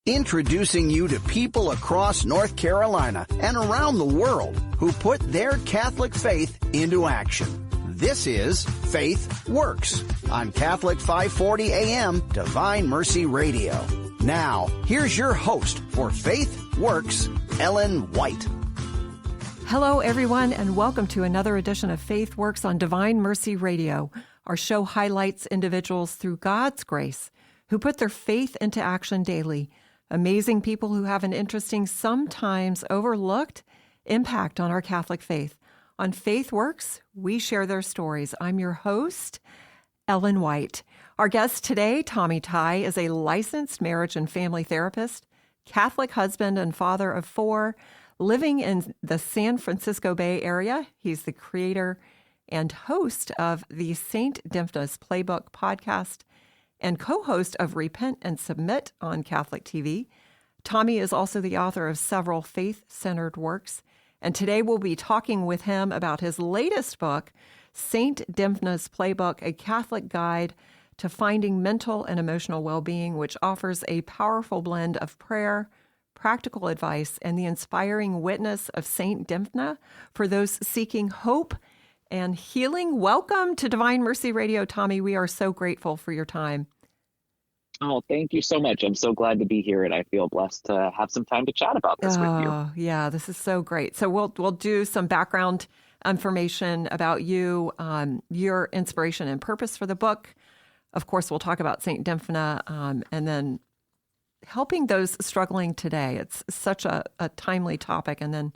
Introducing you to people across North Carolina and around the world who put their Catholic faith into action. This is FaithWorks on Catholic 540 AM Divine Mercy Radio. Now, here's your host for FaithWorks, Ellen White. Hello, everyone, and welcome to another edition of FaithWorks on Divine Mercy Radio. Our show highlights individuals through God's grace who put their faith into action daily. Amazing people who have an interesting, sometimes overlooked, impact on our Catholic faith. On FaithWorks, we share their stories. I'm your host, Ellen White. Our guest today, Tommy Tighe, is a licensed marriage and family therapist, Catholic husband and father of 4, living in the San Francisco Bay Area. He's the creator and host of the St. Dymphna's Playbook podcast and co-host of Repent and Submit on Catholic TV. Tommy is also the author of several faith-centered works, and today we'll be talking with him about his latest book, St. Dymphna's Playbook, a Catholic guide to finding mental and emotional well-being, which offers a powerful blend of prayer, practical advice, and the inspiring witness of St. Dymphna for those seeking hope and healing. Welcome to Divine Mercy Radio, Tommy. We are so grateful for your time. Oh, thank you so much. I'm so glad to be here, and I feel blessed to have some time to chat about this with you. Yeah, this is so great. So we'll do some background information about you, your inspiration and purpose for the book. Of course, we'll talk about St. Dymphna, and then helping those struggling today. It's such a timely topic, and then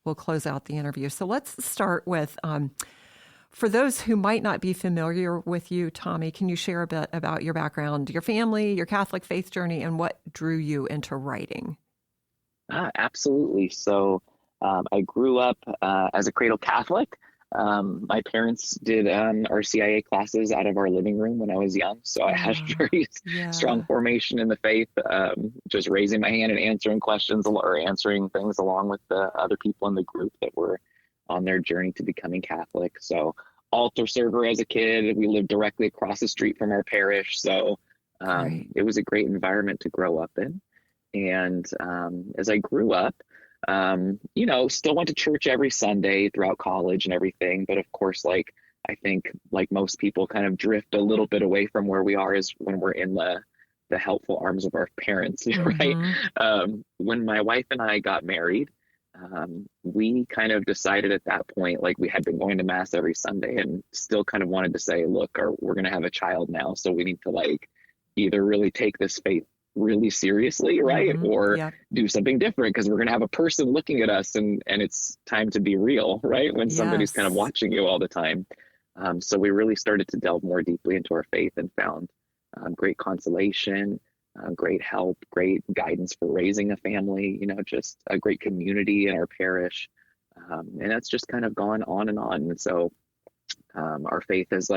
we'll close out the interview. So let's start with, for those who might not be familiar with you, Tommy, can you share a bit about your background, your family, your Catholic faith journey, and what drew you into writing? Absolutely. So I grew up as a cradle Catholic. My parents did RCIA classes out of our living room when I was young. So I had a very strong formation in the faith, just raising my hand and answering questions or answering things along with the other people in the group that were on their journey to becoming Catholic. So altar server as a kid, we lived directly across the street from our parish. So it was a great environment to grow up in. And as I grew up, still went to church every Sunday throughout college and everything. But of course, I think most people kind of drift a little bit away from where we are is when we're in the helpful arms of our parents, right? When my wife and I got married, we kind of decided at that point, we had been going to mass every Sunday and still kind of wanted to say, look, we're going to have a child now. So we need to either really take this faith really seriously, right? Or do something different because we're going to have a person looking at us and it's time to be real, right? When somebody's kind of watching you all the time. So we really started to delve more deeply into our faith and found great consolation, great help, great guidance for raising a family, just a great community in our parish. And that's just kind of gone on and on. And so our faith has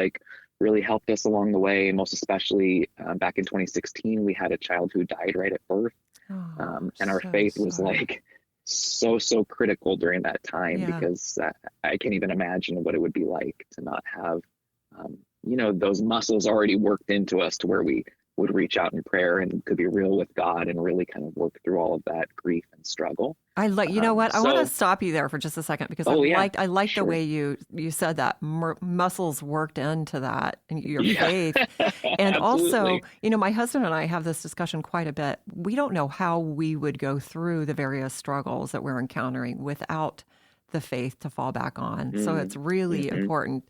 really helped us along the way, most especially back in 2016, we had a child who died right at birth. And our faith was so critical during that time because I can't even imagine what it would be like to not have, those muscles already worked into us to where we would reach out in prayer and could be real with God and really kind of work through all of that grief and struggle. I want to stop you there for just a second because I liked the way you said that muscles worked into that and your faith. And also, my husband and I have this discussion quite a bit. We don't know how we would go through the various struggles that we're encountering without the faith to fall back on. So it's really important.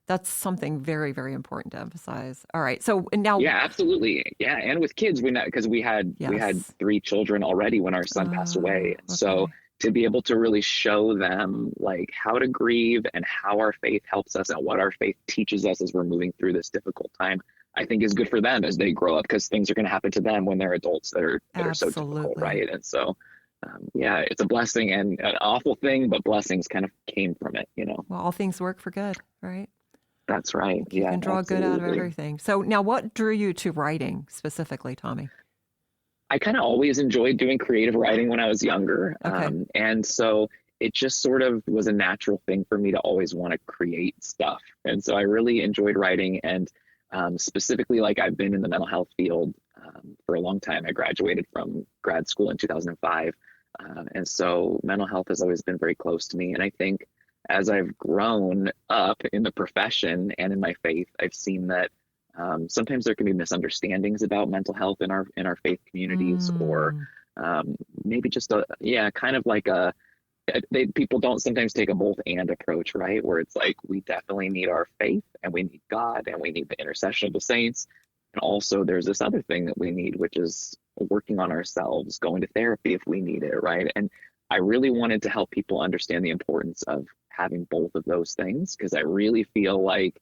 That's something very, very important to emphasize. All right. So now. Yeah, absolutely. Yeah. And with kids, because we had 3 children already when our son passed away. Okay. So to be able to really show them how to grieve and how our faith helps us and what our faith teaches us as we're moving through this difficult time, I think is good for them as they grow up because things are going to happen to them when they're adults that are so difficult. Right. And so, it's a blessing and an awful thing, but blessings kind of came from it, Well, all things work for good, right? That's right. You can draw good out of everything. So now what drew you to writing specifically, Tommy? I kind of always enjoyed doing creative writing when I was younger. Okay. And so it just sort of was a natural thing for me to always want to create stuff. And so I really enjoyed writing and specifically I've been in the mental health field for a long time. I graduated from grad school in 2005. And so mental health has always been very close to me. And I think as I've grown up in the profession and in my faith, I've seen that sometimes there can be misunderstandings about mental health in our faith communities, or maybe just kind of like people don't sometimes take a both and approach, right? Where it's like, we definitely need our faith and we need God and we need the intercession of the saints. And also there's this other thing that we need, which is working on ourselves, going to therapy if we need it, right? And I really wanted to help people understand the importance of having both of those things, because I really feel like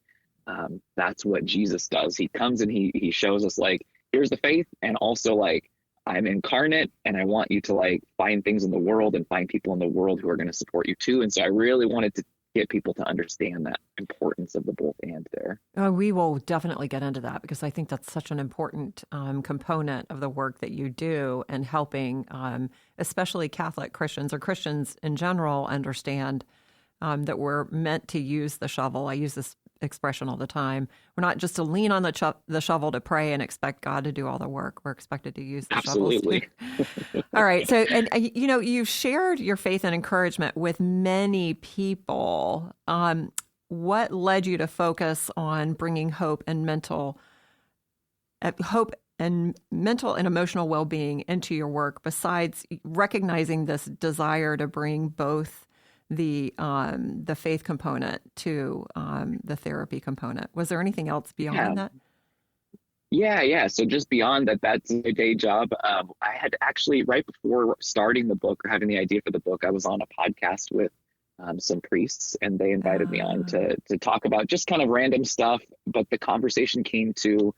that's what Jesus does. He comes and he shows us, like, here's the faith, and also, like, I'm incarnate and I want you to, like, find things in the world and find people in the world who are going to support you too. And so I really wanted to get people to understand that importance of the both and there. We will definitely get into that, because I think that's such an important component of the work that you do, and helping especially Catholic Christians, or Christians in general, understand that we're meant to use the shovel. I use this expression all the time. We're not just to lean on the shovel to pray and expect God to do all the work. We're expected to use the Absolutely. shovels. All right. So, and you've shared your faith and encouragement with many people. What led you to focus on bringing hope and mental and emotional well-being into your work, besides recognizing this desire to bring both the faith component to the therapy component? Was there anything else beyond that? Yeah. So just beyond that, that's a day job. I had actually, right before starting the book or having the idea for the book, I was on a podcast with some priests, and they invited me on to talk about just kind of random stuff. But the conversation came to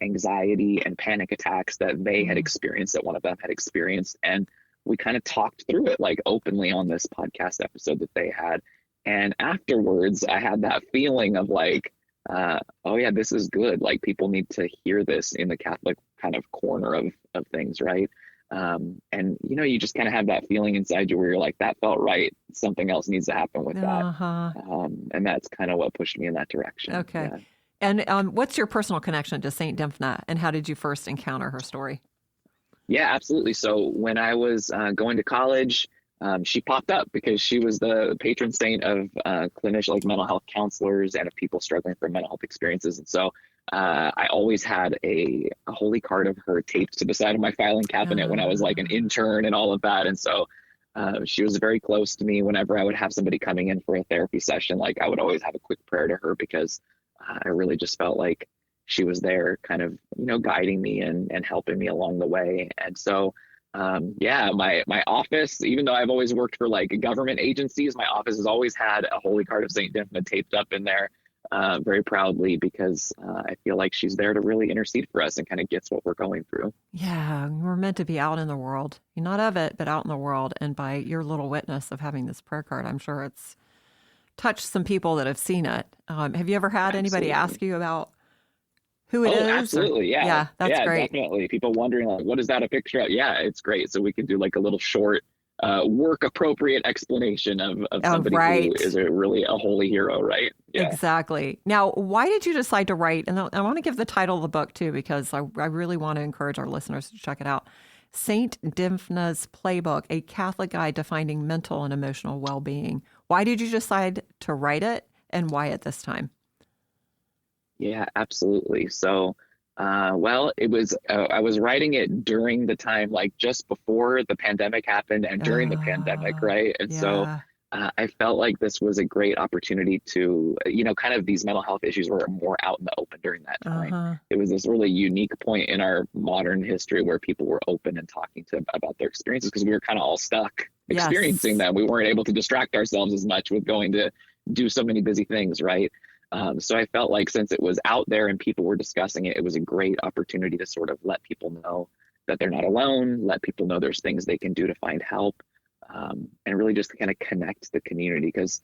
anxiety and panic attacks that they had experienced, that one of them had experienced. And we kind of talked through it, like, openly on this podcast episode that they had. And afterwards, I had that feeling of, like, oh yeah, this is good. Like, people need to hear this in the Catholic kind of corner of things, right? And you just kind of have that feeling inside you where you're like, that felt right. Something else needs to happen with that. And that's kind of what pushed me in that direction. Okay. Yeah. And what's your personal connection to Saint Dymphna, and how did you first encounter her story? Yeah, absolutely. So when I was going to college, she popped up because she was the patron saint of clinicians, like mental health counselors, and of people struggling from mental health experiences. And so I always had a holy card of her taped to the side of my filing cabinet when I was like an intern and all of that. And so she was very close to me. Whenever I would have somebody coming in for a therapy session, like, I would always have a quick prayer to her, because I really just felt like she was there kind of, guiding me and helping me along the way. And so, my office, even though I've always worked for like government agencies, my office has always had a holy card of Saint Dymphna taped up in there very proudly, because I feel like she's there to really intercede for us and kind of gets what we're going through. Yeah, we're meant to be out in the world, not of it, but out in the world. And by your little witness of having this prayer card, I'm sure it's touched some people that have seen it. Have you ever had anybody ask you about who it is? Absolutely. Yeah. Yeah, that's great. Definitely. People wondering, like, what is that a picture of? Yeah, it's great. So we can do like a little short work appropriate explanation of somebody who is really a holy hero, right? Yeah. Exactly. Now, why did you decide to write? And I want to give the title of the book too, because I really want to encourage our listeners to check it out. Saint Dymphna's Playbook, a Catholic Guide to Finding Mental and Emotional Well-Being. Why did you decide to write it, and why at this time? Yeah, absolutely. So, it was, I was writing it during the time, like just before the pandemic happened and during the pandemic, right? And so I felt like this was a great opportunity to, kind of these mental health issues were more out in the open during that time. It was this really unique point in our modern history where people were open and talking about their experiences, because we were kind of all stuck experiencing them. We weren't able to distract ourselves as much with going to do so many busy things, right? So I felt like since it was out there and people were discussing it, it was a great opportunity to sort of let people know that they're not alone, let people know there's things they can do to find help, and really just to kind of connect the community. Because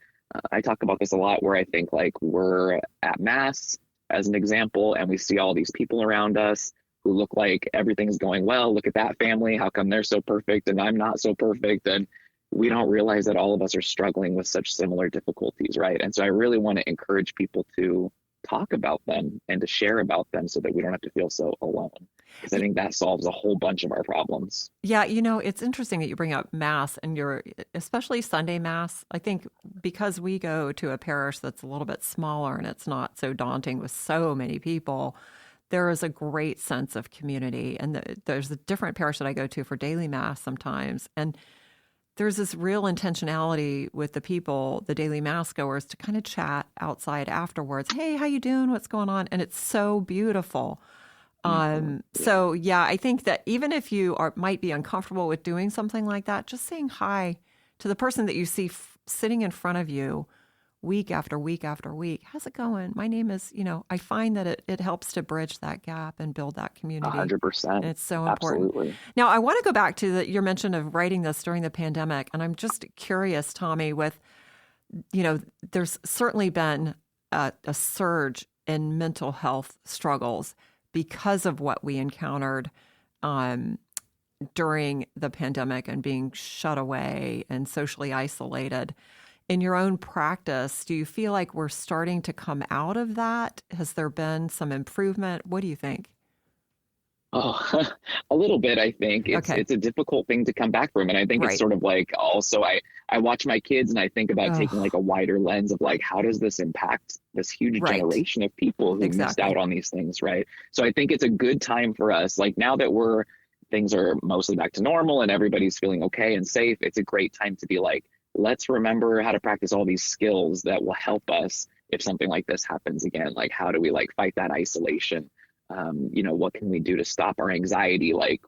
I talk about this a lot, where I think like we're at Mass as an example, and we see all these people around us who look like everything's going well. Look at that family. How come they're so perfect and I'm not so perfect? And we don't realize that all of us are struggling with such similar difficulties, right? And so I really want to encourage people to talk about them and to share about them so that we don't have to feel so alone. Because I think that solves a whole bunch of our problems. Yeah, it's interesting that you bring up Mass and especially Sunday Mass. I think because we go to a parish that's a little bit smaller and it's not so daunting with so many people, there is a great sense of community. And there's a different parish that I go to for daily Mass sometimes. And there's this real intentionality with the people, the daily Mass goers, to kind of chat outside afterwards. Hey, how you doing? What's going on? And it's so beautiful. So yeah, I think that even if you might be uncomfortable with doing something like that, just saying hi to the person that you see sitting in front of you week after week after week. How's it going? My name is, I find that it helps to bridge that gap and build that community. 100%. And it's so important. Absolutely. Now, I want to go back to your mention of writing this during the pandemic. And I'm just curious, Tommy, with, there's certainly been a surge in mental health struggles because of what we encountered during the pandemic and being shut away and socially isolated. In your own practice, do you feel like we're starting to come out of that? Has there been some improvement? What do you think? Oh, a little bit, I think. It's a difficult thing to come back from. And I think it's sort of like also I watch my kids and I think about taking like a wider lens of like, how does this impact this huge generation of people who missed out on these things, right? So I think it's a good time for us, like now that things are mostly back to normal and everybody's feeling okay and safe, it's a great time to be like, let's remember how to practice all these skills that will help us if something like this happens again. Like, how do we like fight that isolation? What can we do to stop our anxiety? Like,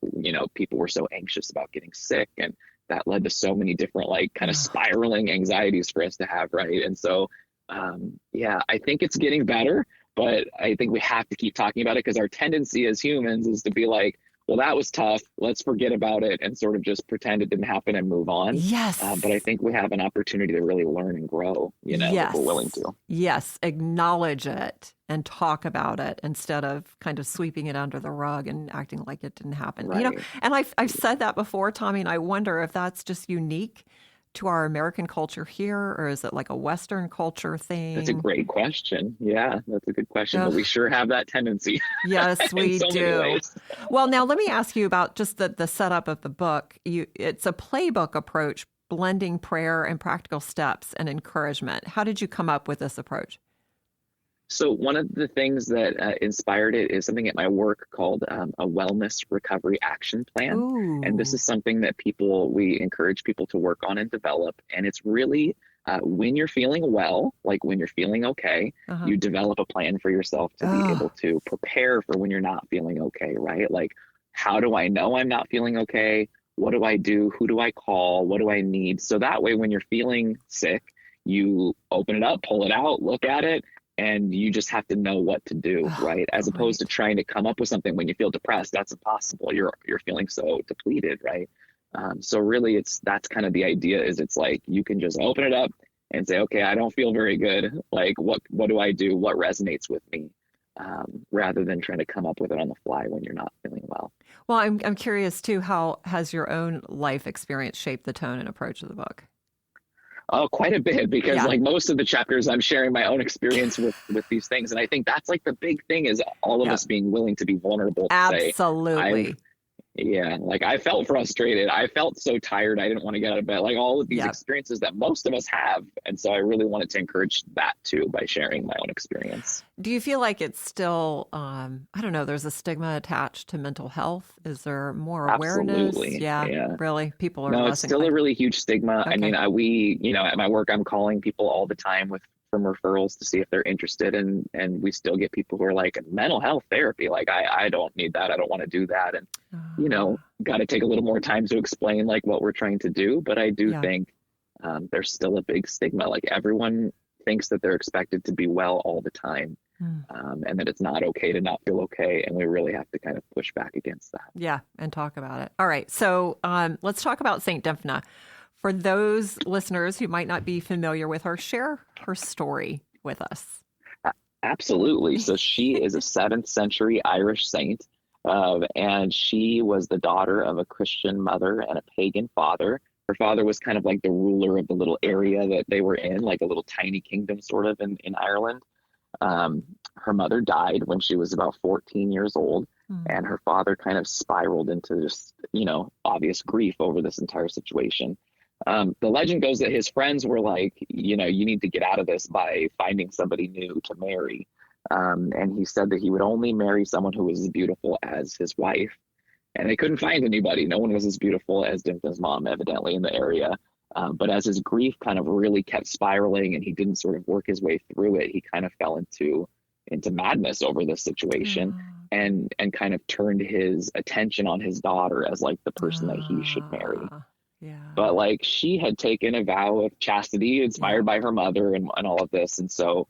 people were so anxious about getting sick and that led to so many different like kind of spiraling anxieties for us to have. Right. And so, I think it's getting better, but I think we have to keep talking about it because our tendency as humans is to be like, well, that was tough. Let's forget about it and sort of just pretend it didn't happen and move on. Yes. But I think we have an opportunity to really learn and grow, if we're willing to. Yes. Acknowledge it and talk about it instead of kind of sweeping it under the rug and acting like it didn't happen. Right. And I've said that before, Tommy, and I wonder if that's just unique to our American culture here, or is it like a Western culture thing? That's a great question. Yeah, that's a good question. But we sure have that tendency. Yes, we do. Well, now let me ask you about just the setup of the book. It's a playbook approach, blending prayer and practical steps and encouragement. How did you come up with this approach? So one of the things that inspired it is something at my work called a wellness recovery action plan. Ooh. And this is something that we encourage people to work on and develop. And it's really when you're feeling well, like when you're feeling okay, you develop a plan for yourself to be able to prepare for when you're not feeling okay, right? Like, how do I know I'm not feeling okay? What do I do? Who do I call? What do I need? So that way, when you're feeling sick, you open it up, pull it out, look at it, and you just have to know what to do, right? As opposed to trying to come up with something when you feel depressed. That's impossible. You're feeling so depleted, right? So really, that's kind of the idea. Is it's like you can just open it up and say, okay, I don't feel very good. Like, what do I do? What resonates with me? Rather than trying to come up with it on the fly when you're not feeling well. Well, I'm curious too. How has your own life experience shaped the tone and approach of the book? Oh, quite a bit, because like most of the chapters, I'm sharing my own experience with these things. And I think that's like the big thing is all of us being willing to be vulnerable. Absolutely. Like I felt frustrated. I felt so tired. I didn't want to get out of bed. Like all of these experiences that most of us have. And so I really wanted to encourage that too by sharing my own experience. Do you feel like it's still, I don't know, there's a stigma attached to mental health? Is there more awareness? Absolutely. Yeah. Really? People are No, it's still a really huge stigma. Okay. I mean, at my work, I'm calling people all the time from referrals to see if they're interested, and we still get people who are like, mental health therapy, like I don't need that, I don't want to do that, and got to take a little more time to explain like what we're trying to do. But I do think there's still a big stigma. Like everyone thinks that they're expected to be well all the time, and that it's not okay to not feel okay, and we really have to kind of push back against that. And talk about it. All right, so let's talk about Saint Dymphna. For those listeners who might not be familiar with her, share her story with us. Absolutely. So she is a 7th century Irish saint, and she was the daughter of a Christian mother and a pagan father. Her father was kind of like the ruler of the little area that they were in, like a little tiny kingdom sort of in Ireland. Her mother died when she was about 14 years old, Mm. and her father kind of spiraled into just, obvious grief over this entire situation. The legend goes that his friends were like, you need to get out of this by finding somebody new to marry. And he said that he would only marry someone who was as beautiful as his wife. And they couldn't find anybody. No one was as beautiful as Dymphna's mom, evidently, in the area. But as his grief kind of really kept spiraling and he didn't sort of work his way through it, he kind of fell into madness over this situation, and kind of turned his attention on his daughter as like the person that he should marry. Yeah. But like she had taken a vow of chastity inspired by her mother and all of this. And so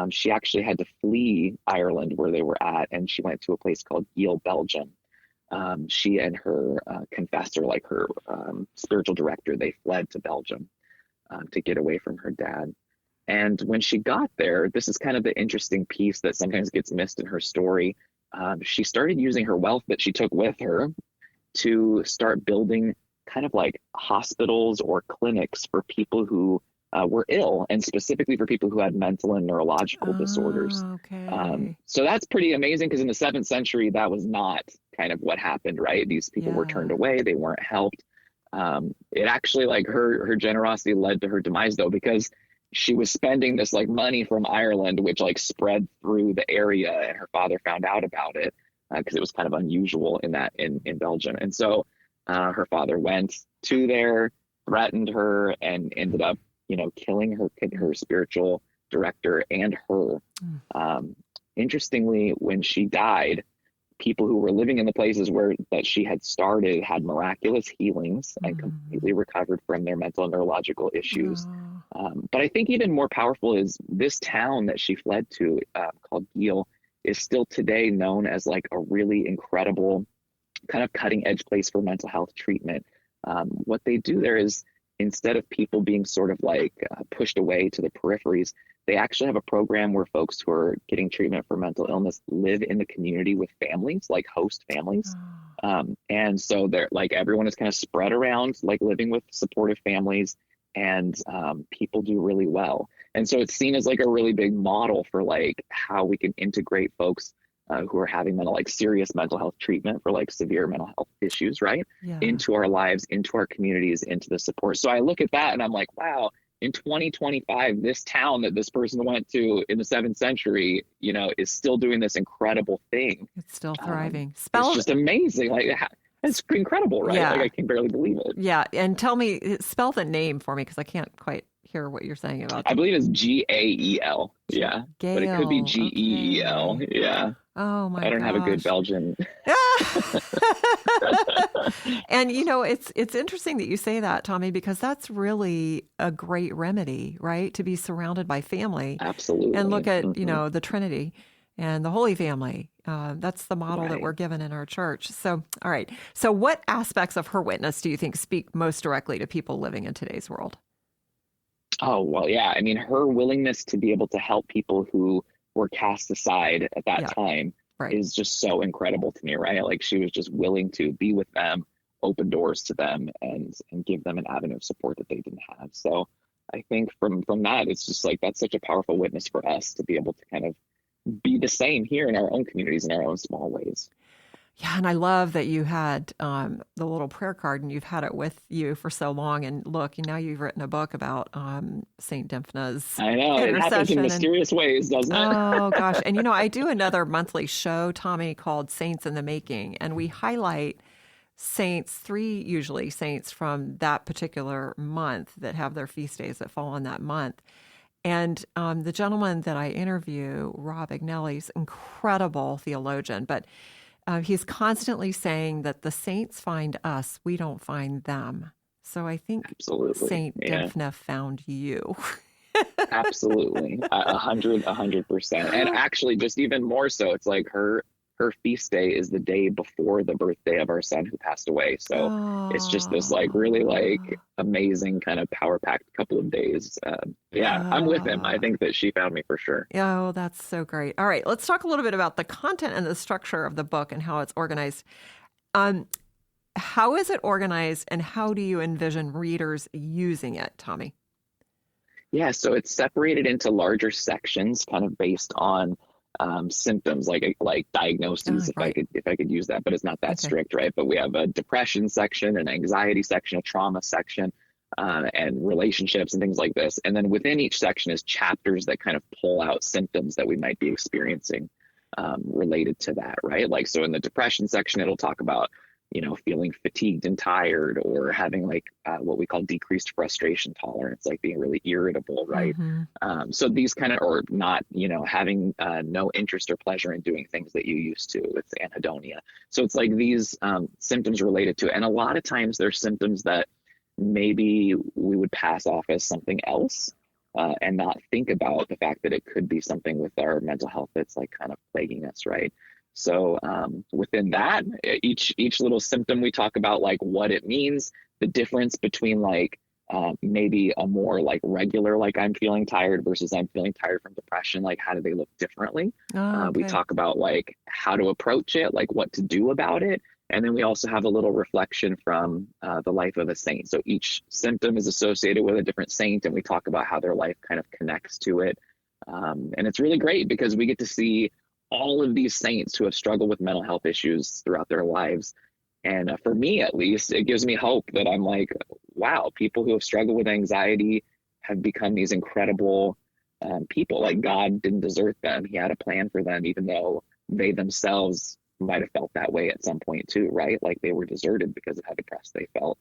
she actually had to flee Ireland where they were at, and she went to a place called Geel, Belgium. She and her confessor, like her spiritual director, they fled to Belgium to get away from her dad. And when she got there, this is kind of the interesting piece that sometimes gets missed in her story. She started using her wealth that she took with her to start building kind of like hospitals or clinics for people who were ill, and specifically for people who had mental and neurological disorders. Okay. So that's pretty amazing, because in the 7th century, that was not kind of what happened, right? These people were turned away. They weren't helped. It actually, like, her generosity led to her demise, though, because she was spending this like money from Ireland, which like spread through the area, and her father found out about it because it was kind of unusual in Belgium. And so her father went to there, threatened her, and ended up, killing her spiritual director and her. Interestingly, when she died, people who were living in the places that she had started had miraculous healings and completely recovered from their mental and neurological issues. But I think even more powerful is this town that she fled to, called Geel, is still today known as like a really incredible kind of cutting edge place for mental health treatment. What they do there is, instead of people being sort of like pushed away to the peripheries, they actually have a program where folks who are getting treatment for mental illness live in the community with families, like host families. And so they're like, everyone is kind of spread around, like living with supportive families, and people do really well. And so it's seen as like a really big model for like how we can integrate folks who are having serious mental health treatment for like severe mental health issues, right? Into our lives, into our communities, into the support. So I look at that and I'm like, wow, in 2025, this town that this person went to in the 7th century, is still doing this incredible thing. It's still thriving. It's just amazing. Like, it's incredible, right? Yeah. Like, I can barely believe it. Yeah. And tell me, spell the name for me, because I can't quite hear what you're saying about that. I believe it's Gael. Yeah. Gael. But it could be Geel. Okay. Yeah. Oh my gosh. I don't have a good Belgian. And it's interesting that you say that, Tommy, because that's really a great remedy, right? To be surrounded by family. Absolutely. And look at, the Trinity and the Holy Family. That's the model that we're given in our church. So, all right. So what aspects of her witness do you think speak most directly to people living in today's world? Oh, well, yeah. I mean, her willingness to be able to help people who were cast aside at that time is just so incredible to me, right? Like, she was just willing to be with them, open doors to them, and give them an avenue of support that they didn't have. So I think from that, it's just like, that's such a powerful witness for us to be able to kind of be the same here in our own communities, in our own small ways. Yeah, and I love that you had the little prayer card, and you've had it with you for so long. And look, now you've written a book about St. Dymphna's. I know, it happens in mysterious ways, doesn't it? Oh, gosh. And, I do another monthly show, Tommy, called Saints in the Making, and we highlight saints, 3 usually saints from that particular month that have their feast days that fall on that month. And the gentleman that I interview, Rob Agnelli's incredible theologian, but he's constantly saying that the saints find us, we don't find them. So I think Saint Dymphna found you. Absolutely. 100%. And actually, just even more so, it's like her feast day is the day before the birthday of our son who passed away. So it's just this like really like amazing kind of power-packed couple of days. I'm with him. I think that she found me for sure. Oh, that's so great. All right, let's talk a little bit about the content and the structure of the book and how it's organized. How is it organized, and how do you envision readers using it, Tommy? Yeah, so it's separated into larger sections, kind of based on symptoms, like diagnoses, Oh, right. if I could use that, but it's not that Okay. strict, right? But we have a depression section, an anxiety section, a trauma section, and relationships and things like this. And then within each section is chapters that kind of pull out symptoms that we might be experiencing related to that, right? Like, so in the depression section, it'll talk about, feeling fatigued and tired, or having like what we call decreased frustration tolerance, like being really irritable, right? Mm-hmm. So these kind of, or not, having no interest or pleasure in doing things that you used to. It's anhedonia. So it's like these symptoms related to it. And a lot of times there's symptoms that maybe we would pass off as something else, and not think about the fact that it could be something with our mental health that's like kind of plaguing us, right? So within that, each little symptom, we talk about like what it means, the difference between like maybe a more like regular, like I'm feeling tired versus I'm feeling tired from depression. Like, how do they look differently? Oh, We okay. talk about like how to approach it, like what to do about it. And then we also have a little reflection from the life of a saint. So each symptom is associated with a different saint, and we talk about how their life kind of connects to it. And it's really great because we get to see all of these saints who have struggled with mental health issues throughout their lives. And for me, at least, it gives me hope that I'm like, wow, people who have struggled with anxiety have become these incredible people. Like, God didn't desert them. He had a plan for them, even though they themselves might have felt that way at some point too, right? Like they were deserted because of how depressed they felt.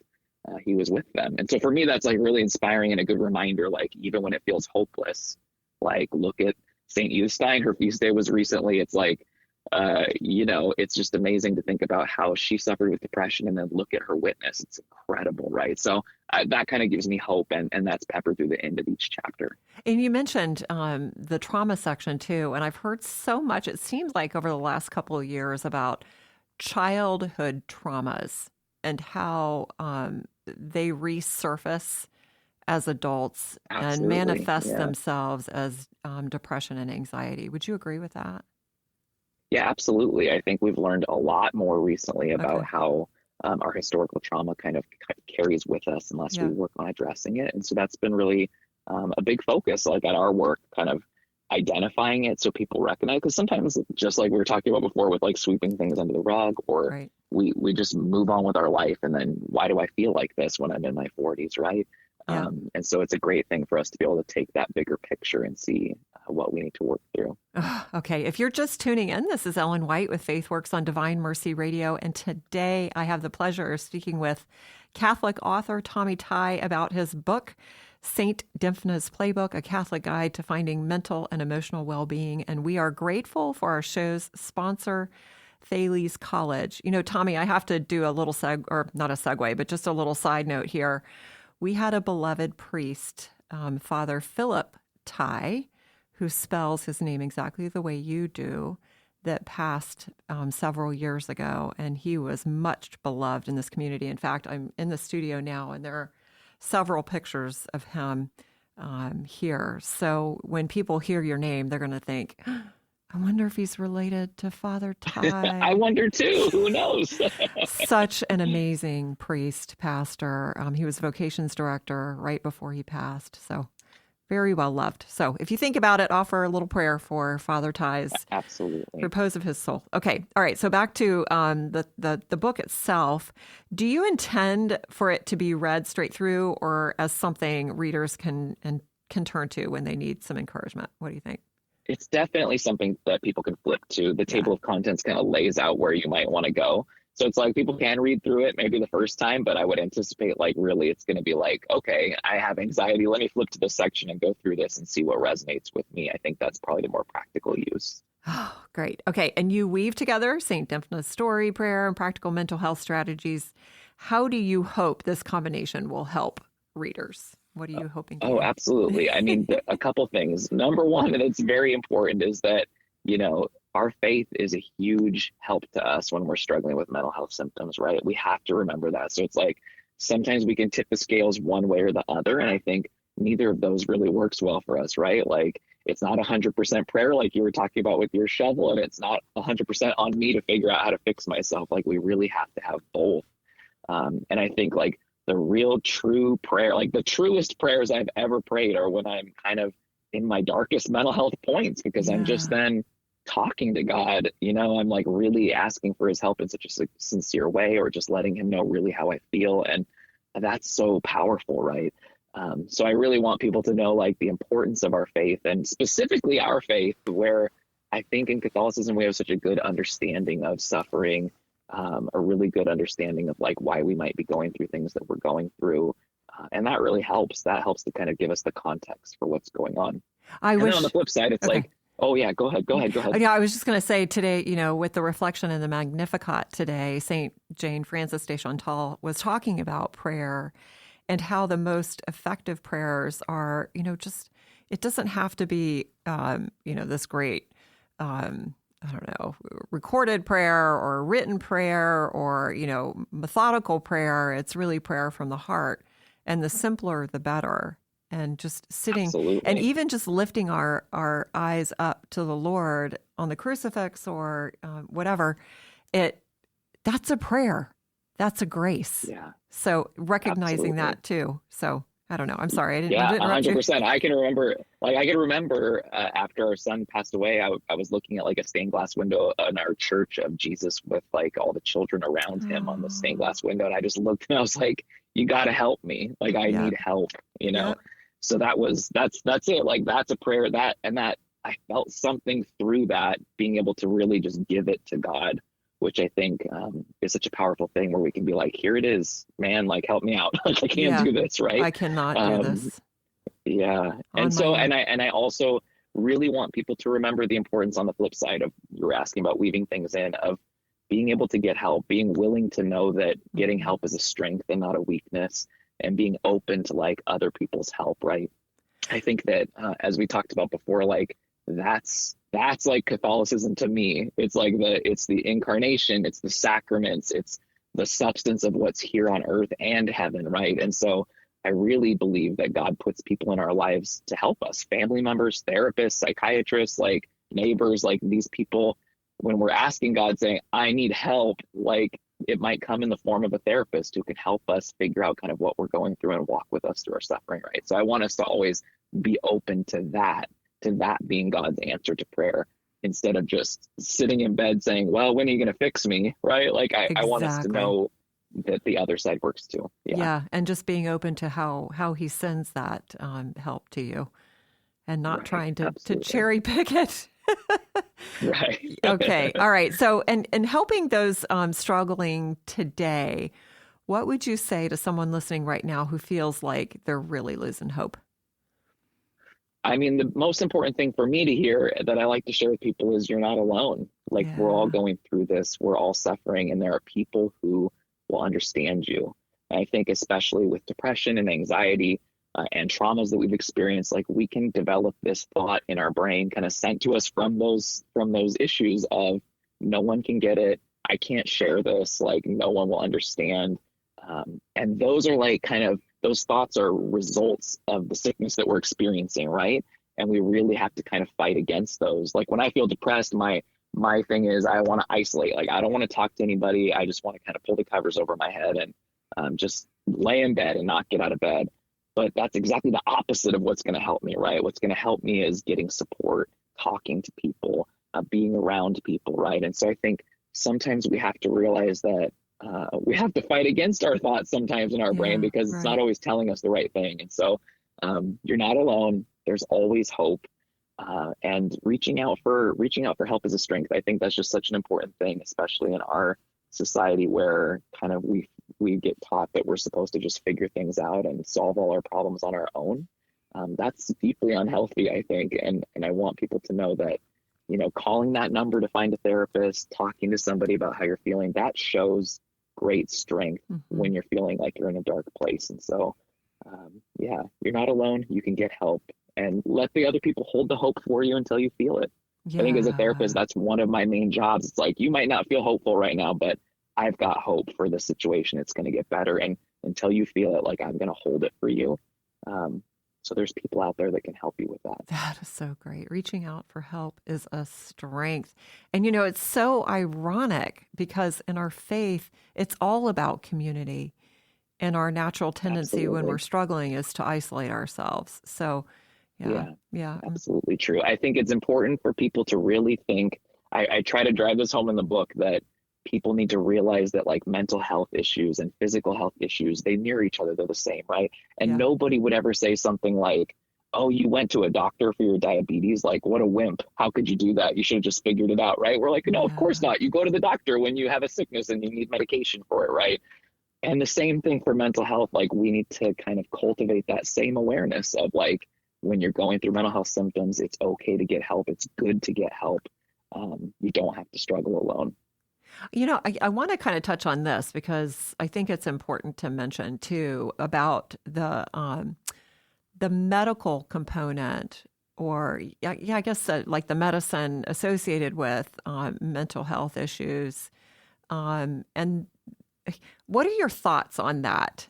He was with them. And so for me, that's like really inspiring and a good reminder, like even when it feels hopeless, like look at St. Eustein, her feast day was recently. It's like, it's just amazing to think about how she suffered with depression and then look at her witness. It's incredible, right? So that kind of gives me hope, and that's peppered through the end of each chapter. And you mentioned the trauma section too, and I've heard so much, it seems like over the last couple of years, about childhood traumas and how they resurface as adults and Absolutely. manifest Yeah. themselves as depression and anxiety. Would you agree with that? Yeah, absolutely. I think we've learned a lot more recently about Okay. how our historical trauma kind of carries with us unless we Yeah. work on addressing it. And so that's been really a big focus, like at our work, kind of identifying it so people recognize. Because sometimes, just like we were talking about before, with like sweeping things under the rug, or Right. we just move on with our life, and then why do I feel like this when I'm in my 40s, right? Yeah. And so it's a great thing for us to be able to take that bigger picture and see what we need to work through. Ugh, okay. If you're just tuning in, this is Ellen White with FaithWorks on Divine Mercy Radio. And today I have the pleasure of speaking with Catholic author Tommy Tighe about his book, Saint Dymphna's Playbook, a Catholic Guide to Finding Mental and Emotional Well-Being. And we are grateful for our show's sponsor, Thales College. You know, Tommy, I have to do a little or not a segue, but just a little side note here. We had a beloved priest, Father Philip Tighe, who spells his name exactly the way you do, that passed several years ago. And he was much beloved in this community. In fact, I'm in the studio now, and there are several pictures of him here. So when people hear your name, they're going to think, I wonder if he's related to Father I Tighe. wonder too. Who knows? Such an amazing priest, pastor. He was vocations director right before he passed. So very well loved. So if you think about it, offer a little prayer for Father Tighe's Absolutely. repose of his soul. Okay. All right. So back to the book itself. Do you intend for it to be read straight through, or as something readers can turn to when they need some encouragement? What do you think? It's definitely something that people can flip to. The Yeah. table of contents kind of lays out where you might want to go. So it's like people can read through it maybe the first time, but I would anticipate like really it's going to be like, okay, I have anxiety. Let me flip to this section and go through this and see what resonates with me. I think that's probably the more practical use. Oh, great. Okay. And you weave together St. Dymphna's story, prayer, and practical mental health strategies. How do you hope this combination will help readers? What are you hoping to Oh, do? absolutely. I mean, a couple things. Number one, and it's very important, is that, our faith is a huge help to us when we're struggling with mental health symptoms, right? We have to remember that. So it's like sometimes we can tip the scales one way or the other. And I think neither of those really works well for us, right? Like it's not 100% prayer, like you were talking about with your shovel, and it's not 100% on me to figure out how to fix myself. Like we really have to have both. And I think like the real true prayer, like the truest prayers I've ever prayed are when I'm kind of in my darkest mental health points, because I'm just then talking to God, I'm like really asking for his help in such a sincere way, or just letting him know really how I feel. And that's so powerful, right? So I really want people to know like the importance of our faith, and specifically our faith, where I think in Catholicism we have such a good understanding of suffering, a really good understanding of like why we might be going through things that we're going through. And that really helps. That helps to kind of give us the context for what's going on. And then on the flip side, it's like, oh yeah, go ahead. Yeah, I was just going to say today, with the reflection in the Magnificat today, St. Jane Frances de Chantal was talking about prayer and how the most effective prayers are, just, it doesn't have to be, this great, I don't know, recorded prayer or written prayer or, methodical prayer. It's really prayer from the heart, and the simpler, the better. And just sitting and even just lifting our eyes up to the Lord on the crucifix or whatever, that's a prayer. That's a grace. Yeah. So recognizing that too. So I don't know. I'm sorry. I didn't interrupt you. 100%. I can remember after our son passed away, I was looking at like a stained glass window in our church of Jesus with like all the children around him on the stained glass window. And I just looked and I was like, you got to help me. Like I need help, So that's it. Like that's a prayer that I felt something through that, being able to really just give it to God, which I think is such a powerful thing, where we can be like, here it is, man, like help me out. Like I can't do this, right? I cannot do this. Yeah. And so, and I also really want people to remember the importance on the flip side of, you were asking about weaving things in, of being able to get help, being willing to know that getting help is a strength and not a weakness, and being open to like other people's help, right? I think that as we talked about before, like that's like Catholicism to me. It's like it's the incarnation, it's the sacraments, it's the substance of what's here on earth and heaven, right? And so I really believe that God puts people in our lives to help us, family members, therapists, psychiatrists, like neighbors, like these people. When we're asking God, saying, I need help, like it might come in the form of a therapist who can help us figure out kind of what we're going through and walk with us through our suffering, right? So I want us to always be open to that being God's answer to prayer, instead of just sitting in bed saying, well, when are you going to fix me, right? Like I want us to know that the other side works too. Yeah, and just being open to how he sends that help to you, and not trying to cherry pick it. Right. Okay. All right. So, and helping those struggling today, what would you say to someone listening right now who feels like they're really losing hope? I mean, the most important thing for me to hear that I like to share with people is you're not alone. Like we're all going through this. We're all suffering, and there are people who will understand you. And I think especially with depression and anxiety, and traumas that we've experienced, like we can develop this thought in our brain kind of sent to us from those issues of no one can get it. I can't share this. Like no one will understand. And those are like kind of, those thoughts are results of the sickness that we're experiencing. Right. And we really have to kind of fight against those. Like when I feel depressed, my thing is I want to isolate. Like I don't want to talk to anybody. I just want to kind of pull the covers over my head and just lay in bed and not get out of bed. But that's exactly the opposite of what's going to help me, right? What's going to help me is getting support, talking to people, being around people, right? And so I think sometimes we have to realize that we have to fight against our thoughts sometimes in our brain, because it's not always telling us the right thing. And so you're not alone. There's always hope. And reaching out for help is a strength. I think that's just such an important thing, especially in our society where kind of we get taught that we're supposed to just figure things out and solve all our problems on our own. That's deeply unhealthy, I think. And I want people to know that, calling that number to find a therapist, talking to somebody about how you're feeling, that shows great strength when you're feeling like you're in a dark place. And so, you're not alone. You can get help, and let the other people hold the hope for you until you feel it. I think as a therapist, that's one of my main jobs. It's like, you might not feel hopeful right now, but I've got hope for the situation. It's going to get better. And until you feel it, like I'm going to hold it for you. So there's people out there that can help you with that. That is so great. Reaching out for help is a strength. And, it's so ironic because in our faith, it's all about community. And our natural tendency when Absolutely. we're struggling is to isolate ourselves. So, yeah, Yeah, yeah, absolutely true. I think it's important for people to really think. I try to drive this home in the book that people need to realize that like mental health issues and physical health issues, they mirror each other. They're the same, right? And yeah, nobody would ever say something like, oh, you went to a doctor for your diabetes. Like, what a wimp. How could you do that? You should have just figured it out, right? We're like, no, of course yeah. not. You go to the doctor when you have a sickness and you need medication for it, right? And the same thing for mental health. Like, we need to kind of cultivate that same awareness of like, when you're going through mental health symptoms, it's okay to get help. It's good to get help. You don't have to struggle alone. I want to kind of touch on this because I think it's important to mention too about the medical component, or yeah, I guess like the medicine associated with mental health issues. And what are your thoughts on that?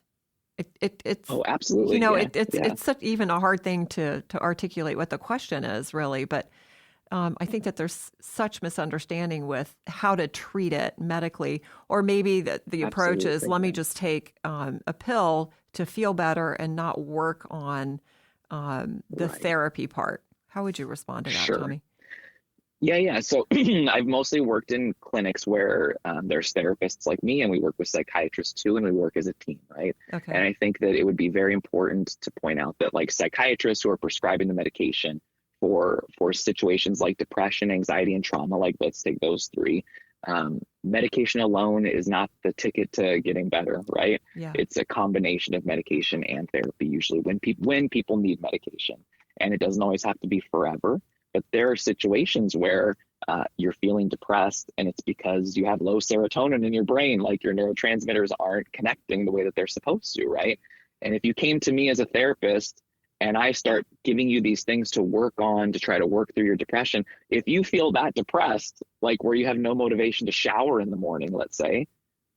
It's Oh, absolutely. Yeah. Yeah. it's such even a hard thing to articulate what the question is really, but I think that there's such misunderstanding with how to treat it medically, or maybe the approach is Absolutely. let me Yeah. just take a pill to feel better and not work on the Right. therapy part. How would you respond to that, Sure. Tommy? Yeah. Yeah. So I've mostly worked in clinics where there's therapists like me, and we work with psychiatrists too, and we work as a team, right? Okay. And I think that it would be very important to point out that like psychiatrists who are prescribing the medication for situations like depression, anxiety, and trauma, like let's take those three. Medication alone is not the ticket to getting better, right? Yeah. It's a combination of medication and therapy usually when people need medication, and it doesn't always have to be forever. But there are situations where you're feeling depressed, and it's because you have low serotonin in your brain, like your neurotransmitters aren't connecting the way that they're supposed to, right? And if you came to me as a therapist and I start giving you these things to work on to try to work through your depression, if you feel that depressed, like where you have no motivation to shower in the morning, let's say,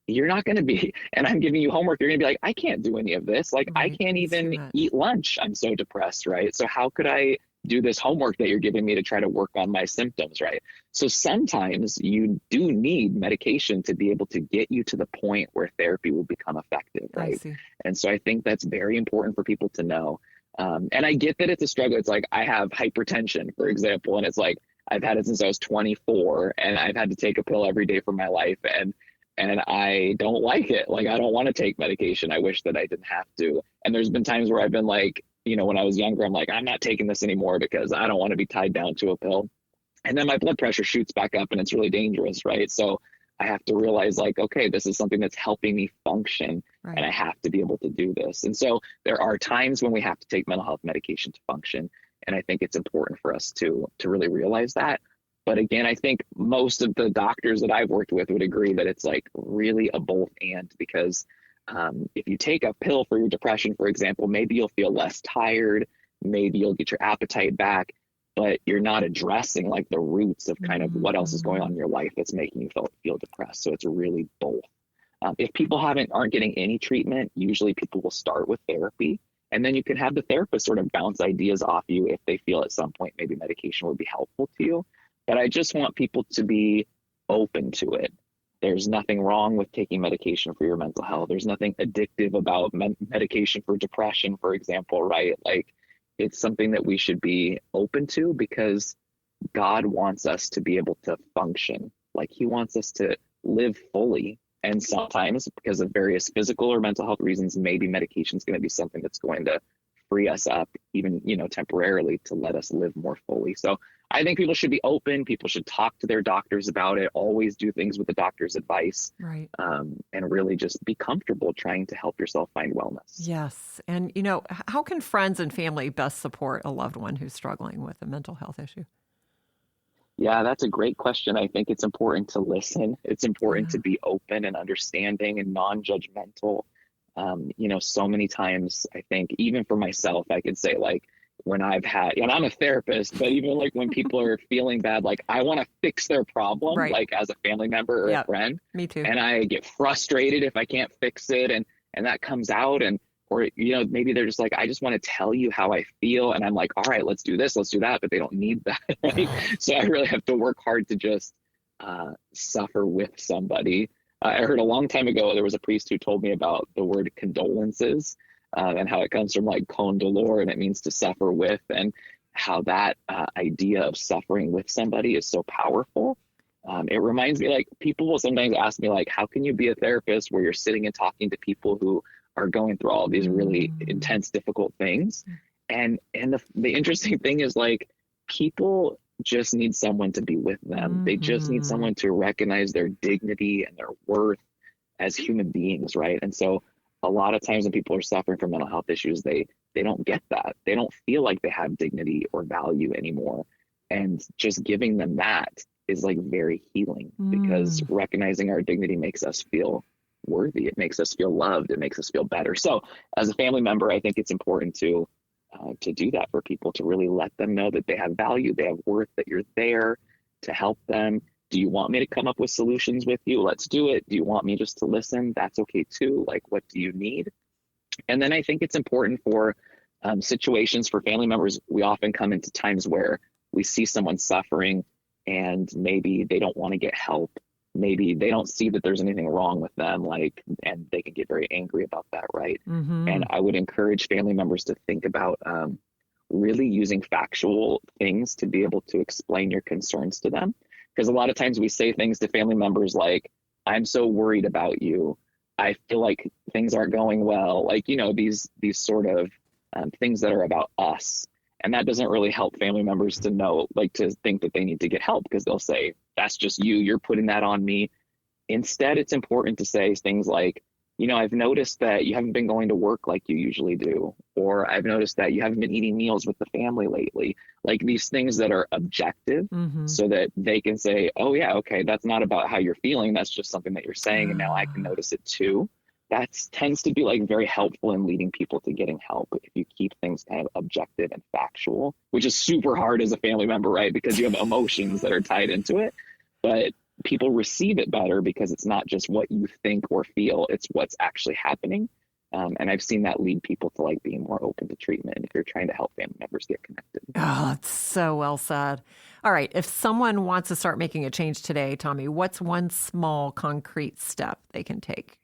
you're not going to be, and I'm giving you homework, you're going to be like, I can't do any of this. Like, I Right. can't It's too even much. eat lunch. I'm so depressed, right? So how could I do this homework that you're giving me to try to work on my symptoms, right? So sometimes you do need medication to be able to get you to the point where therapy will become effective, I right? see. And so I think that's very important for people to know. And I get that it's a struggle. It's like I have hypertension, for example, and it's like I've had it since I was 24, and I've had to take a pill every day for my life, and I don't like it. Like, I don't want to take medication. I wish that I didn't have to. And there's been times where I've been like, when I was younger, I'm like, I'm not taking this anymore because I don't want to be tied down to a pill. And then my blood pressure shoots back up and it's really dangerous, right? So I have to realize like, okay, this is something that's helping me function, and Right. I have to be able to do this. And so there are times when we have to take mental health medication to function. And I think it's important for us to really realize that. But again, I think most of the doctors that I've worked with would agree that it's like really a both and, because if you take a pill for your depression, for example, maybe you'll feel less tired, maybe you'll get your appetite back, but you're not addressing like the roots of kind of what else is going on in your life that's making you feel depressed. So it's really both. If people aren't getting any treatment, usually people will start with therapy, and then you can have the therapist sort of bounce ideas off you if they feel at some point maybe medication would be helpful to you. But I just want people to be open to it. There's nothing wrong with taking medication for your mental health. There's nothing addictive about medication for depression, for example, right? Like, it's something that we should be open to because God wants us to be able to function. Like, he wants us to live fully. And sometimes, because of various physical or mental health reasons, maybe medication is going to be something that's going to free us up, even, temporarily, to let us live more fully. So I think people should be open. People should talk to their doctors about it. Always do things with the doctor's advice, Right. and really just be comfortable trying to help yourself find wellness. Yes. And, how can friends and family best support a loved one who's struggling with a mental health issue? Yeah, that's a great question. I think it's important to listen. It's important Yeah. to be open and understanding and non-judgmental. So many times, I think even for myself, I could say like when and I'm a therapist, but even like when people are feeling bad, like I want to fix their problem, Right. like as a family member or a Yep. friend, Me too. and I get frustrated if I can't fix it, and that comes out, or maybe they're just like, I just want to tell you how I feel, and I'm like, all right, let's do this, let's do that, but they don't need that, right? So I really have to work hard to just suffer with somebody. I heard a long time ago, there was a priest who told me about the word condolences, and how it comes from like con dolor, and it means to suffer with, and how that idea of suffering with somebody is so powerful. It reminds me, like, people will sometimes ask me, like, how can you be a therapist where you're sitting and talking to people who are going through all these really intense, difficult things? And the interesting thing is, like, people just need someone to be with them. They just need someone to recognize their dignity and their worth as human beings, right? And so a lot of times when people are suffering from mental health issues, they don't get that. They don't feel like they have dignity or value anymore. And just giving them that is like very healing, because recognizing our dignity makes us feel worthy. It makes us feel loved. It makes us feel better. So as a family member, I think it's important to do that for people, to really let them know that they have value, they have worth, that you're there to help them. Do you want me to come up with solutions with you? Let's do it. Do you want me just to listen? That's okay too. Like, what do you need? And then I think it's important for situations for family members. We often come into times where we see someone suffering and maybe they don't want to get help. Maybe they don't see that there's anything wrong with them, like, and they can get very angry about that, right? And I would encourage family members to think about really using factual things to be able to explain your concerns to them. Because a lot of times we say things to family members like, I'm so worried about you. I feel like things aren't going well. Like, you know, these sort of things that are about us. And that doesn't really help family members to know, like, to think that they need to get help, because they'll say, that's just you, you're putting that on me. Instead, it's important to say things like, you know, I've noticed that you haven't been going to work like you usually do, or I've noticed that you haven't been eating meals with the family lately. Like, these things that are objective, so that they can say, oh yeah, okay, that's not about how you're feeling. That's just something that you're saying. And now I can notice it too. That tends to be like very helpful in leading people to getting help, if you keep things kind of objective and factual, which is super hard as a family member, right? Because you have emotions that are tied into it, but people receive it better because it's not just what you think or feel, it's what's actually happening. And I've seen that lead people to like being more open to treatment if you're trying to help family members get connected. Oh, that's so well said. All right. If someone wants to start making a change today, Tommy, what's one small concrete step they can take?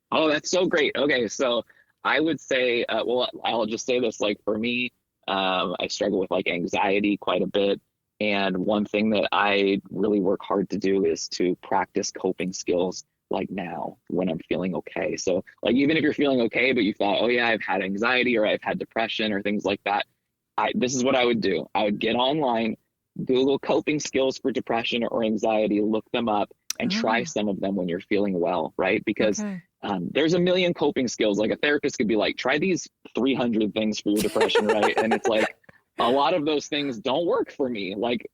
Oh, that's so great. Okay. So I would say, well, I'll just say this, like, for me, I struggle with like anxiety quite a bit. And one thing that I really work hard to do is to practice coping skills, like now when I'm feeling okay. So like, even if you're feeling okay, but you thought, oh yeah, I've had anxiety or I've had depression or things like that, this is what I would do. I would get online, Google coping skills for depression or anxiety, look them up, and try some of them when you're feeling well, right? Because there's a million coping skills. Like, a therapist could be like, try these 300 things for your depression, right? And it's like, a lot of those things don't work for me. Like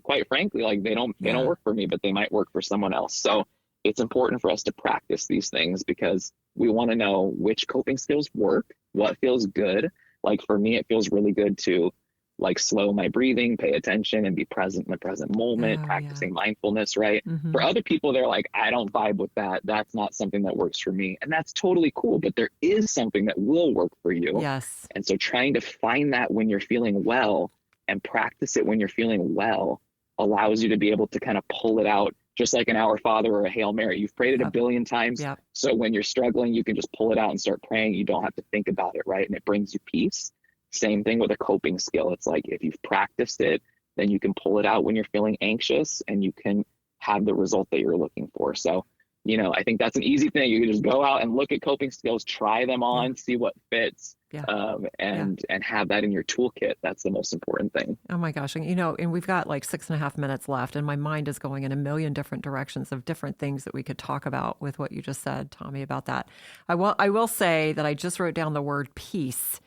quite frankly, like they don't work for me, but they might work for someone else. So it's important for us to practice these things, because we want to know which coping skills work, what feels good. Like, for me, it feels really good to like slow my breathing, pay attention, and be present in the present moment, practicing mindfulness, right? For other people, they're like, I don't vibe with that. That's not something that works for me. And that's totally cool, but there is something that will work for you. Yes. And so trying to find that when you're feeling well and practice it when you're feeling well allows you to be able to kind of pull it out, just like an Our Father or a Hail Mary. You've prayed it a billion times. So when you're struggling, you can just pull it out and start praying. You don't have to think about it, right? And it brings you peace. Same thing with a coping skill. It's like, if you've practiced it, then you can pull it out when you're feeling anxious and you can have the result that you're looking for. So, you know, I think that's an easy thing. You can just go out and look at coping skills, try them on, see what fits, and have that in your toolkit. That's the most important thing. Oh my gosh. And, you know, and we've got like 6.5 minutes left, and my mind is going in a million different directions of different things that we could talk about with what you just said, Tommy, about that. I will say that I just wrote down the word peace.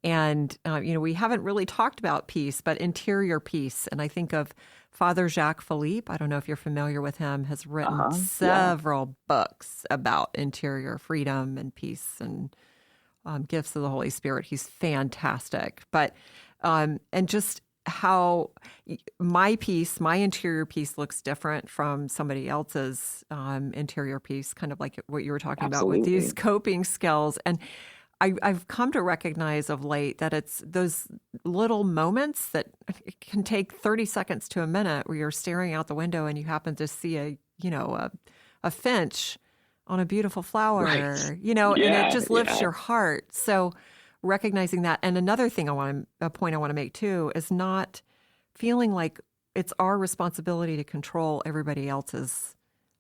And, you know, we haven't really talked about peace, but interior peace. And I think of Father Jacques Philippe. I don't know if you're familiar with him, has written several books about interior freedom and peace and gifts of the Holy Spirit. He's fantastic. But, and just how my peace, my interior peace looks different from somebody else's interior peace, kind of like what you were talking about with these coping skills. And I've come to recognize of late that it's those little moments that it can take 30 seconds to a minute where you're staring out the window and you happen to see a a finch on a beautiful flower, Right. and it just lifts Yeah. your heart. So recognizing that. And another thing a point I want to make too, is not feeling like it's our responsibility to control everybody else's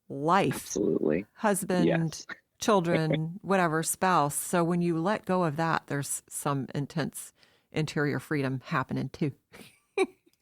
life, Absolutely. husband, Yes. children, whatever, spouse. So when you let go of that, there's some intense interior freedom happening too.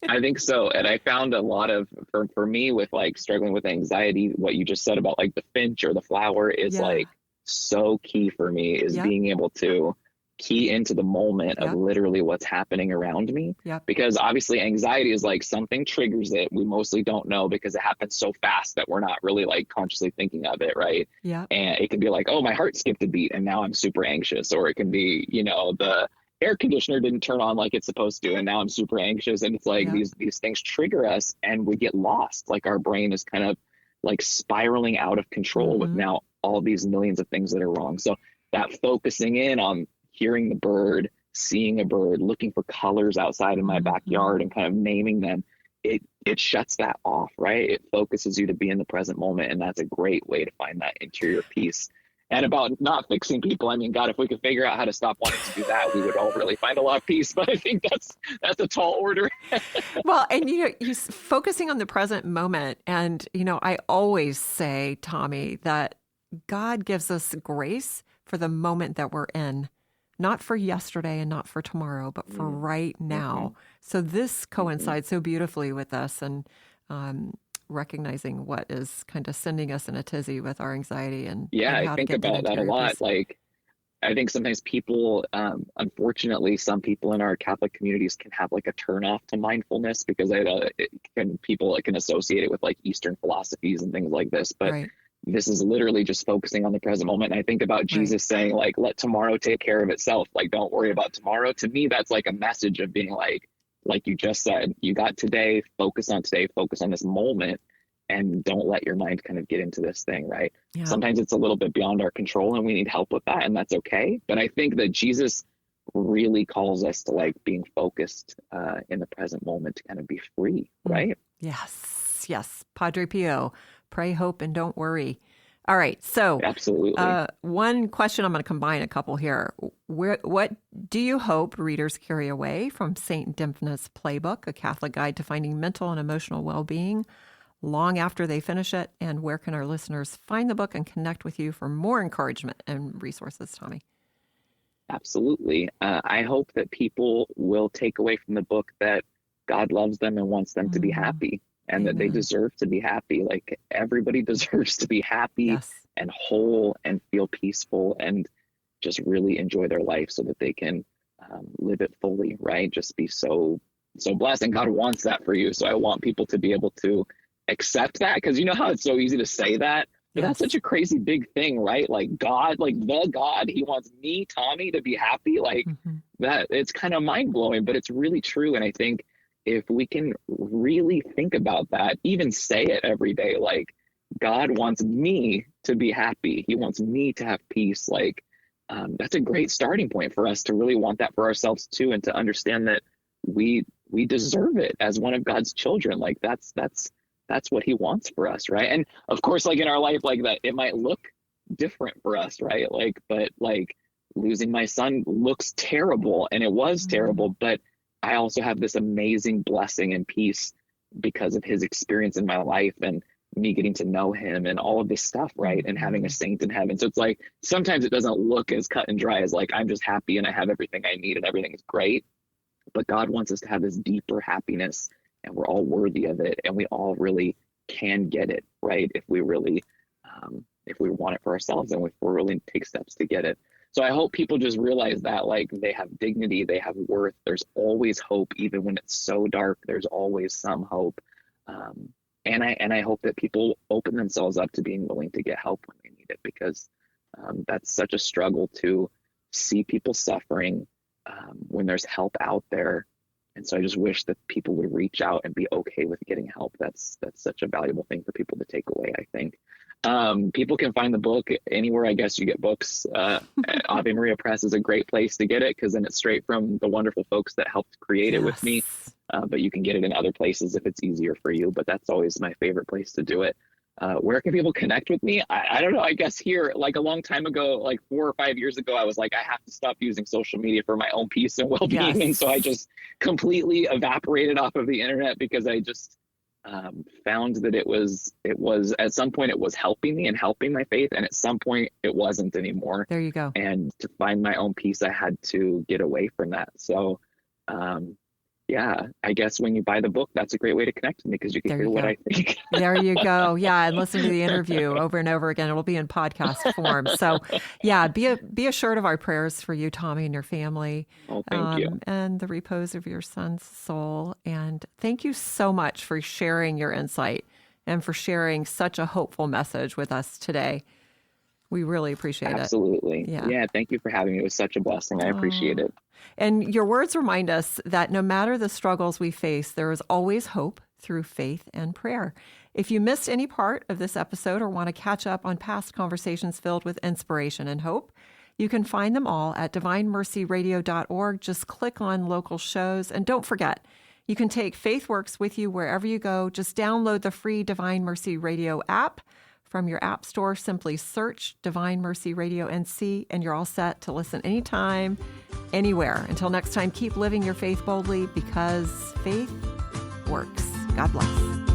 I think so. And I found a lot of, for me with like struggling with anxiety, what you just said about like the finch or the flower is Yeah. like so key for me, is Yep. being able to key into the moment of Yep. literally what's happening around me. Yep. Because obviously anxiety is like something triggers it. We mostly don't know because it happens so fast that we're not really like consciously thinking of it. Right. Yep. And it can be like, oh, my heart skipped a beat and now I'm super anxious. Or it can be, the air conditioner didn't turn on like it's supposed to and now I'm super anxious. And it's like Yep. these things trigger us and we get lost. Like our brain is kind of like spiraling out of control with Mhm. now all these millions of things that are wrong. So that focusing in on hearing the bird, seeing a bird, looking for colors outside in my Mhm. backyard and kind of naming them, it shuts that off, right? It focuses you to be in the present moment. And that's a great way to find that interior peace. And about not fixing people, I mean, God, if we could figure out how to stop wanting to do that, we would all really find a lot of peace. But I think that's a tall order. Well, and you're focusing on the present moment. And, I always say, Tommy, that God gives us grace for the moment that we're in, not for yesterday and not for tomorrow, but for right now. So this coincides so beautifully with us, and recognizing what is kind of sending us in a tizzy with our anxiety, and Yeah, I how to think get that about that a interior lot. peace. Like, I think sometimes people, unfortunately, some people in our Catholic communities can have like a turnoff to mindfulness because people can associate it with like Eastern philosophies and things like this. But Right, this is literally just focusing on the present moment. And I think about right. Jesus saying like, let tomorrow take care of itself. Like, don't worry about tomorrow. To me, that's like a message of being like you just said, you got today, focus on this moment, and don't let your mind kind of get into this thing, right? Yeah. Sometimes it's a little bit beyond our control and we need help with that, and that's okay. But I think that Jesus really calls us to like being focused in the present moment to kind of be free, right? Yes, yes. Padre Pio, pray, hope, and don't worry. All right. So, Absolutely. one question, I'm going to combine a couple here. What do you hope readers carry away from St. Dymphna's playbook, A Catholic Guide to Finding Mental and Emotional Well-Being, long after they finish it? And where can our listeners find the book and connect with you for more encouragement and resources, Tommy? Absolutely. I hope that people will take away from the book that God loves them and wants them to be happy, and that they Amen. deserve to be happy. Like everybody deserves to be happy Yes. and whole and feel peaceful and just really enjoy their life so that they can live it fully, right? Just be so blessed. And God wants that for you. So I want people to be able to accept that, because you know how it's so easy to say that, but that's such a crazy big thing, right? Like God, like the God, he wants me, Tommy, to be happy. Like that, it's kind of mind blowing, but it's really true. And I think if we can really think about that, even say it every day, like God wants me to be happy. He wants me to have peace. Like that's a great starting point for us to really want that for ourselves too, and to understand that we deserve it as one of God's children. Like that's what he wants for us, right? And of course, like in our life, like that, it might look different for us, right? Like, but like losing my son looks terrible, and it was terrible, but I also have this amazing blessing and peace because of his experience in my life and me getting to know him and all of this stuff, right? And having a saint in heaven. So it's like, sometimes it doesn't look as cut and dry as like, I'm just happy and I have everything I need and everything is great. But God wants us to have this deeper happiness, and we're all worthy of it. And we all really can get it, right? If we really, if we want it for ourselves and if we really take steps to get it. So I hope people just realize that like they have dignity, they have worth. There's always hope, even when it's so dark, there's always some hope. And I hope that people open themselves up to being willing to get help when they need it, because that's such a struggle to see people suffering when there's help out there. And so I just wish that people would reach out and be okay with getting help. That's such a valuable thing for people to take away, I think. People can find the book anywhere, I guess, you get books. Ave Maria Press is a great place to get it, because then it's straight from the wonderful folks that helped create it with me. But you can get it in other places if it's easier for you. But that's always my favorite place to do it. where can people connect with me? I don't know. I guess here, like a long time ago, like 4 or 5 years ago, I was like, I have to stop using social media for my own peace and well-being. Yes. And so I just completely evaporated off of the internet because I just found that it was at some point it was helping me and helping my faith. And at some point it wasn't anymore. There you go. And to find my own peace, I had to get away from that. So, yeah, I guess when you buy the book, that's a great way to connect with me because you can hear what I think. There you go. Yeah, and listen to the interview over and over again. It'll be in podcast form. So, yeah, be assured of our prayers for you, Tommy, and your family. Oh, thank you. And the repose of your son's soul. And thank you so much for sharing your insight and for sharing such a hopeful message with us today. We really appreciate it. Absolutely. Yeah, thank you for having me. It was such a blessing. I appreciate it. And your words remind us that no matter the struggles we face, there is always hope through faith and prayer. If you missed any part of this episode or want to catch up on past conversations filled with inspiration and hope, you can find them all at divinemercyradio.org. Just click on local shows. And don't forget, you can take FaithWorks with you wherever you go. Just download the free Divine Mercy Radio app from your app store. Simply search Divine Mercy Radio NC, and you're all set to listen anytime, anywhere. Until next time, keep living your faith boldly because faith works. God bless.